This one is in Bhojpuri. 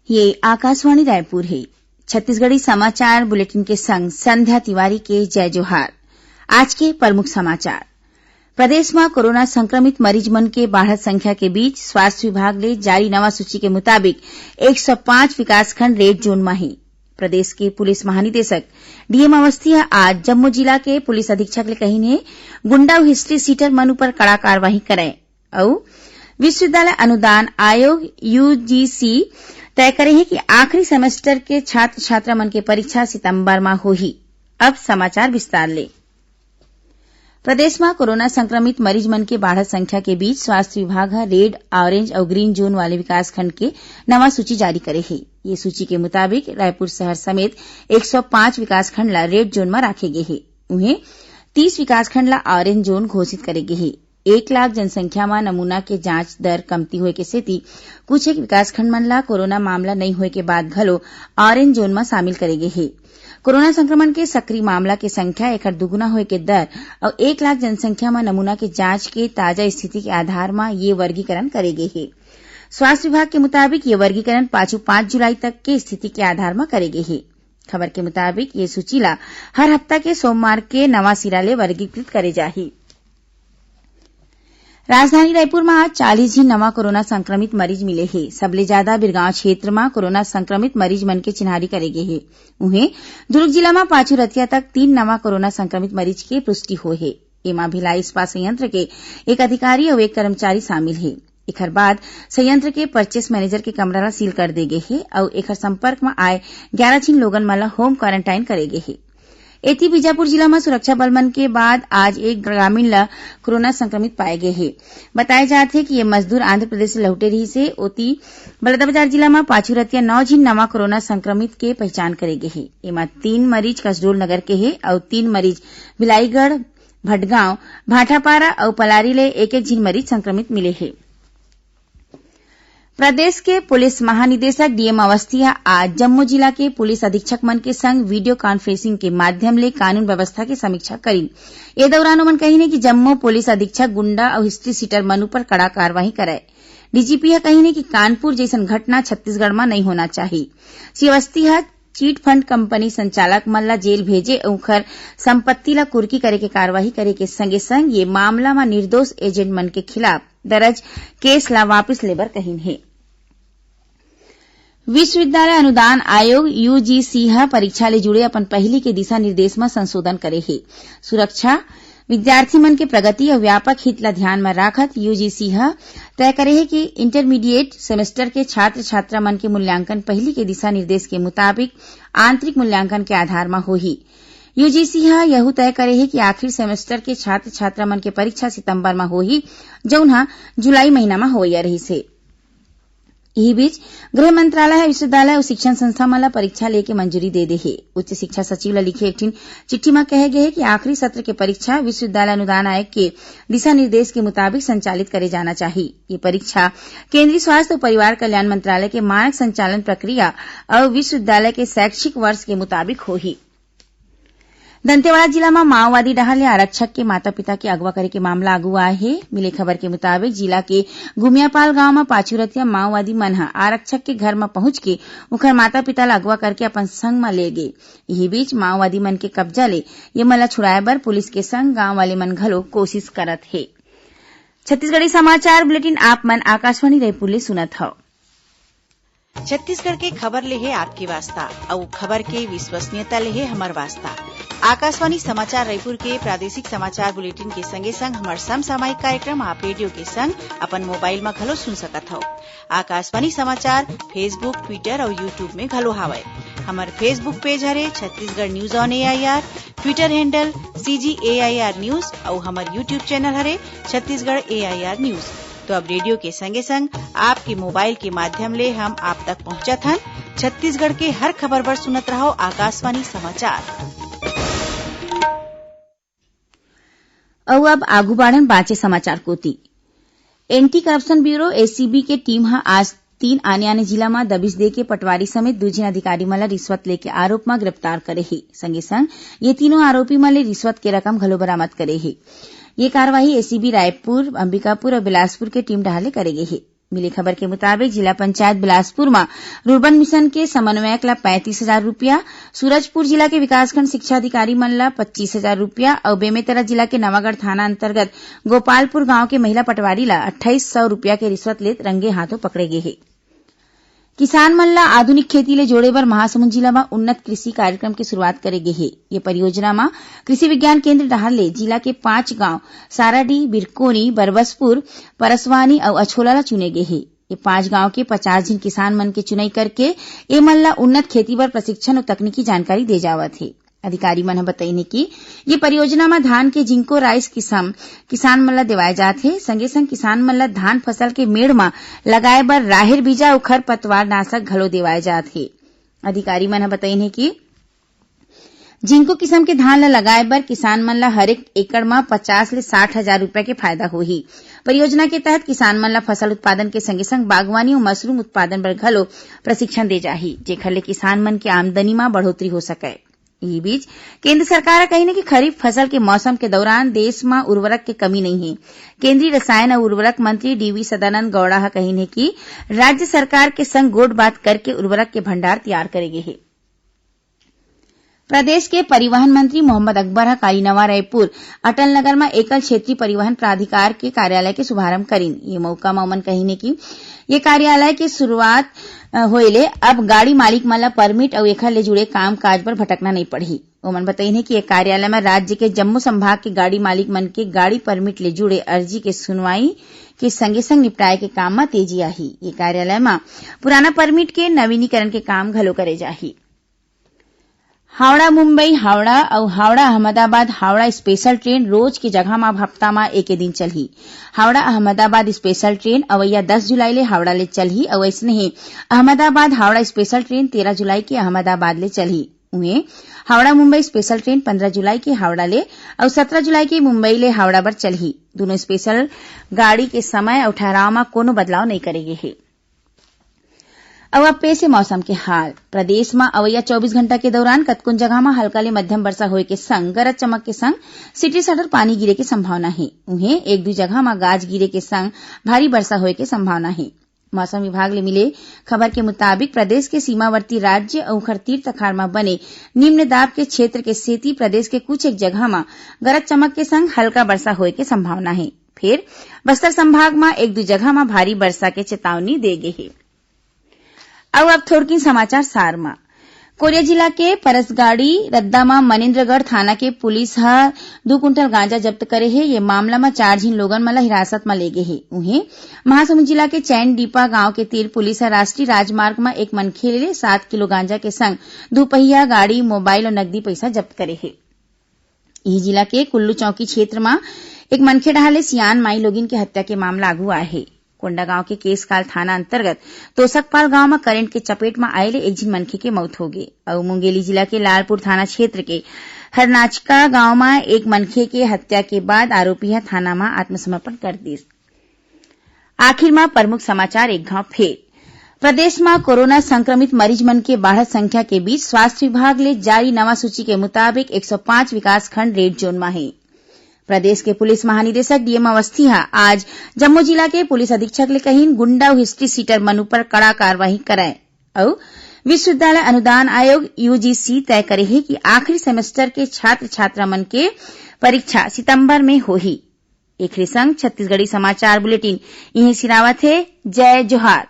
ये आकाशवाणी रायपुर है। छत्तीसगढ़ी समाचार बुलेटिन के संग संध्या तिवारी के जय जोहार। आज के प्रमुख समाचार। प्रदेश में कोरोना संक्रमित मरीज मन के बढ़त संख्या के बीच स्वास्थ्य विभाग ले जारी नवा सूची के मुताबिक 105 विकासखंड रेड जोन में है। प्रदेश के पुलिस महानिदेशक डीएम अवस्थी आज जम्मू जिला के पुलिस अधीक्षक ले कही ने गुंडा और हिस्ट्री सीटर मन पर कड़ा कार्रवाई करें और विश्वविद्यालय अनुदान आयोग यूजीसी तय करे है कि आखिरी सेमेस्टर के छात्र छात्रा मन के परीक्षा सितंबर में होही। अब समाचार विस्तार ले। प्रदेश में कोरोना संक्रमित मरीज मन के बढ़त संख्या के बीच स्वास्थ्य विभाग रेड, ऑरेंज और ग्रीन जोन वाले विकासखंड के नवा सूची जारी करे है। ये सूची के मुताबिक रायपुर शहर समेत 105 विकासखंड ला रेड जोन में राखे गए हैं। उन्हें 30 विकासखंड ला ऑरेंज जोन घोषित करे गए हैं। 1 लाख जनसंख्या में नमूना के जांच दर कमती होए के सेती कुछ एक विकासखंड मन ला कोरोना मामला नहीं होए के बाद घलो ऑरेंज जोन में शामिल करे गए हैं। कोरोना संक्रमण के सक्रिय मामला के संख्या एकर दुगुना होए के दर और 1 लाख जनसंख्या में नमूना के जांच के ताजा स्थिति के आधार में ये वर्गीकरण करे गए हैं। स्वास्थ्य विभाग के मुताबिक ये वर्गीकरण 5 जुलाई तक के स्थिति के आधार में करे गए हैं। खबर के मुताबिक ये सूची ला हर हफ्ता के सोमवार के नवा सिरा ले वर्गीकृत करे जाही। राजधानी रायपुर में आज 40 ही नवा कोरोना संक्रमित मरीज मिले हैं। सबले ज्यादा बिरगांव क्षेत्र में कोरोना संक्रमित मरीज मन के चिन्हारी करे गए हैं। उन्हें दुर्ग जिला में पाचुरतिया तक 3 नवा कोरोना संक्रमित मरीज के पुष्टि हुए है। एमा भिलाई इस्पात संयंत्र के एक अधिकारी और एक कर्मचारी शामिल है। एकर बाद संयंत्र के परचेस मैनेजर के कमरा ला सील कर दे गए है और एकर संपर्क में आए 11 जिन लोगन मन ला होम क्वारंटाइन करे गए है। एती बीजापुर जिला में सुरक्षा बल मन के बाद आज एक ग्रामीण ला कोरोना संक्रमित पाए गए हैं। बताया जाते है कि ये मजदूर आंध्र प्रदेश से लौटे रही से ओती बलौदाबाजार जिला में पाचुरतिया 9 जिन नवा कोरोना संक्रमित के पहचान करे गए हैं। एमा 3 मरीज कसडोल नगर के हैं और 3 मरीज भिलाईगढ़, भटगांव, भाटापारा और पलारी ले एक जिन मरीज संक्रमित मिले हैं। प्रदेश के पुलिस महानिदेशक डीएम अवस्थी आज जम्मू जिला के पुलिस अधीक्षक मन के संग वीडियो कॉन्फ्रेंसिंग के माध्यम ले कानून व्यवस्था की समीक्षा करी। ए दौरान उमन कही ने कि जम्मू पुलिस अधीक्षक गुंडा और हिस्ट्री सीटर मन पर कड़ा कार्रवाई करे। डीजीपी कही ने कि कानपुर जैसन घटना छत्तीसगढ़ में नहीं होना चाहिए। Shri Awasthi chit fund company संचालक मन ला जेल भेजे और उखर संपत्ति ला कुर्की करे के कार्रवाई करे के संगे संग ये मामला में निर्दोष एजेंट मन के खिलाफ दर्ज केस ला वापिस लेबर कहीन है। विश्वविद्यालय अनुदान आयोग यूजीसी परीक्षा ले जुड़े अपन पहली के दिशा निर्देश में संशोधन करे है। सुरक्षा, विद्यार्थी मन के प्रगति और व्यापक हित ला ध्यान में राखत यूजीसी तय करे है कि इंटरमीडिएट सेमेस्टर के छात्र छात्रा मन के मूल्यांकन पहली के दिशा निर्देश के मुताबिक आंतरिक मूल्यांकन के आधार में होही। यूजीसी यह तय करे है कि आखिरी सेमेस्टर के छात्र छात्रा मन के परीक्षा सितंबर में होही, जौन जुलाई महीना में होया रही से। यही बीच गृह मंत्रालय विश्वविद्यालय और शिक्षण संस्था मन ला परीक्षा लेके मंजूरी दे दे है। उच्च शिक्षा सचिव ला लिखे एक चिट्ठी में कहे गए कि आखिरी सत्र के परीक्षा विश्वविद्यालय अनुदान आयोग के दिशा निर्देश के मुताबिक संचालित करे जाना चाहिए। ये परीक्षा केंद्रीय स्वास्थ्य और परिवार कल्याण मंत्रालय के मानक संचालन प्रक्रिया और विश्वविद्यालय के शैक्षिक वर्ष के मुताबिक होही। दंतेवाड़ा जिला में माओवादी डहर ले आरक्षक के माता पिता के अगवा करे के मामला आगू आए है। मिले खबर के मुताबिक जिला के गुमियापाल गांव में पाचुरतिया माओवादी मन आरक्षक के घर में पहुंच के उखर माता पिता ला अगवा करके अपन संग में ले गए। यही बीच माओवादी मन के कब्जा ले ये मन ला छुड़ाए बर पुलिस के संग गांव वाले मन घलो कोशिश करत है। छत्तीसगढ़ी समाचार बुलेटिन आप मन आकाशवाणी रायपुर ले सुनत हव। छत्तीसगढ़ के खबर ले है आपके वास्ता और खबर के विश्वसनीयता ले है हमार वास्ता। आकाशवाणी समाचार रायपुर के प्रादेशिक समाचार बुलेटिन के संगे संग हमार समसामयिक कार्यक्रम आप रेडियो के संग अपन मोबाइल में घलो सुन सकत हो। आकाशवाणी समाचार फेसबुक, ट्विटर और यूट्यूब में घलो हावय। हमार फेसबुक पेज हरे Chhattisgarh news on AIR, Twitter handle CGAIR news और हमार यूट्यूब चैनल हरे छत्तीसगढ़ AIR न्यूज। तो अब रेडियो के संगे संग आपके मोबाइल के माध्यम ले हम आप तक पहुंचत हन। छत्तीसगढ़ के हर खबर पर सुनत रहो आकाशवाणी समाचार। अब आगू बढ़न बाँचे समाचार कोती। एंटी करप्शन ब्यूरो ACB के टीम आज 3 आने जिला में दबिश दे के पटवारी समेत 2 जिन अधिकारी मन ला रिश्वत लेके आरोप में गिरफ्तार करे है। संगे संग ये तीनों आरोपी मन ले रिश्वत के रकम घलो बरामद करे है। ये कार्रवाई ACB रायपुर, अंबिकापुर और बिलासपुर के टीम डहाले करे गई है। मिली खबर के मुताबिक जिला पंचायत बिलासपुर में रुर्बन मिशन के समन्वयक ला 35,000 रूपया, सूरजपुर जिला के विकासखंड शिक्षा अधिकारी मन ला 25,000 रूपया और बेमेतरा जिला के नवागढ़ थाना अंतर्गत गोपालपुर गांव के महिला पटवारी ला 2800 रूपया के रिश्वत लेत रंगे हाथों पकड़े गए हैं। किसान मन ला आधुनिक खेती ले जोड़े बर महासमुंद जिला में उन्नत कृषि कार्यक्रम की शुरुआत करे गे हे। ये परियोजना में कृषि विज्ञान केंद्र डहार ले जिला के 5 गांव साराडी, बिरकोनी, बरबसपुर, परसवानी और अछोला ला चुने गे हे। ये 5 गांव के 50 जिन किसान मन के चुनाई करके ए मन ला उन्नत खेती बर प्रशिक्षण और तकनीकी जानकारी दे जावत है। अधिकारी मन बताइने कि ये परियोजना में धान के जिंको राइस किसम किसान मन ला देवाए जात हे। संगे संग किसान मन ला धान फसल के मेड़ में लगाए बर राहेर बीजा और खरपतवार नाशक घलो देवाए जात हे। अधिकारी मन बताइने कि जिंको किसम के धान ला लगाए बर किसान मन ला हरेक एकड़ में 50 ले 60,000 रूपया के फायदा होही। परियोजना के तहत किसान मन ला फसल उत्पादन के संगे संग बागवानी और मशरूम उत्पादन बर घलो प्रशिक्षण दे जाही, जेखर ले किसान मन के आमदनी में बढ़ोतरी हो सके। इसी बीच केंद्र सरकार कही कि खरीफ फसल के मौसम के दौरान देश में उर्वरक की कमी नहीं है। केंद्रीय रसायन और उर्वरक मंत्री डीवी सदानंद गौड़ा कही कि राज्य सरकार के संग गोठ बात करके उर्वरक के भंडार तैयार करेंगे है। प्रदेश के परिवहन मंत्री मोहम्मद अकबर कालीनवा रायपुर अटल नगर में एकल क्षेत्रीय परिवहन प्राधिकार के कार्यालय के शुभारंभ करीन। ये मौका मौमन कहीने की ये कार्यालय की शुरुआत होइले अब गाड़ी मालिक मन ला परमिट और एखर ले जुड़े काम काज पर भटकना नहीं पड़ी। ओमन बताइने कि ये कार्यालय में राज्य के जम्मू संभाग के गाड़ी मालिक मन के गाड़ी परमिट ले जुड़े अर्जी के सुनवाई के संगे संग निपटाए के काम में तेजी आही। ये कार्यालय में पुराना परमिट के नवीनीकरण के काम घलो करे जाही। हावड़ा मुंबई हावड़ा और हावड़ा अहमदाबाद हावड़ा स्पेशल ट्रेन रोज की जगह में हफ्ता में एक दिन चलही। हावड़ा अहमदाबाद स्पेशल ट्रेन अवैया 10 जुलाई ले हावड़ा ले चलही और ऐसने ही अहमदाबाद हावड़ा स्पेशल ट्रेन 13 जुलाई के अहमदाबाद ले चलही। उन्हें हावड़ा मुंबई स्पेशल ट्रेन 15 जुलाई के हावड़ा ले और 17 जुलाई के मुंबई ले हावड़ा बर चलही। दोनों स्पेशल गाड़ी के समय और ठहराव में कोनो बदलाव नहीं करेगे है। अब पेश है मौसम के हाल। प्रदेश में अवैया 24 घंटा के दौरान कतकुन जगह में हल्का ले मध्यम वर्षा होए के संग गरज चमक के संग सिटी सटर पानी गिरे के संभावना है। उन्हें 1-2 जगह में गाज गिरे के संग भारी वर्षा होए के संभावना है। मौसम विभाग ले मिले खबर के मुताबिक प्रदेश के सीमावर्ती राज्य और उखर तीर्थ अखाड़ में बने निम्न दाब के क्षेत्र के सेती प्रदेश के कुछ एक जगह में गरज चमक के संग हल्का वर्षा होए के संभावना है। फिर बस्तर संभाग में 1-2 जगह में भारी वर्षा के चेतावनी दे गई है। अब थोड़की समाचार सार में कोरिया जिला के परसगाड़ी रद्दा में मनेन्द्रगढ़ थाना के पुलिस 2 कुंटल गांजा जब्त करे है। ये मामला में 4 जिन लोगन मला हिरासत में ले गए है। उन्हें महासमुंद जिला के चैन डीपा गांव के तीर पुलिस राष्ट्रीय राजमार्ग में एक मनखे ले 7 किलो गांजा के संग 2 पहिया गाड़ी, मोबाइल और नकदी पैसा जब्त करे है। यही जिला के कुल्लू चौकी क्षेत्र में एक मनखे डहाले सियान माई लोगिन के हत्या के मामला आगू आए है। कोंडागांव के केसकाल थाना अंतर्गत तोसकपाल गांव में करंट के चपेट में आये एक जिन मनखे के मौत हो गई और मुंगेली जिला के लालपुर थाना क्षेत्र के हरनाचका गांव में एक मनखे के हत्या के बाद आरोपी थाना में आत्मसमर्पण कर दी। आखिर में प्रमुख समाचार एक घाव फेर। प्रदेश में कोरोना संक्रमित मरीज मन के बढ़त संख्या के बीच स्वास्थ्य विभाग ले जारी नवा सूची के मुताबिक 105 विकासखंड रेड जोन में है। प्रदेश के पुलिस महानिदेशक डीएम अवस्थी आज जम्मू जिला के पुलिस अधीक्षक ले कहीन गुंडा और हिस्ट्री सीटर मन पर कड़ा कार्रवाई कराए और विश्वविद्यालय अनुदान आयोग यूजीसी तय करे है कि आखिरी सेमेस्टर के छात्र छात्रा मन के परीक्षा सितंबर में होही। एक संग छत्तीसगढ़ी समाचार बुलेटिन यही सिरावत है। जय जोहार।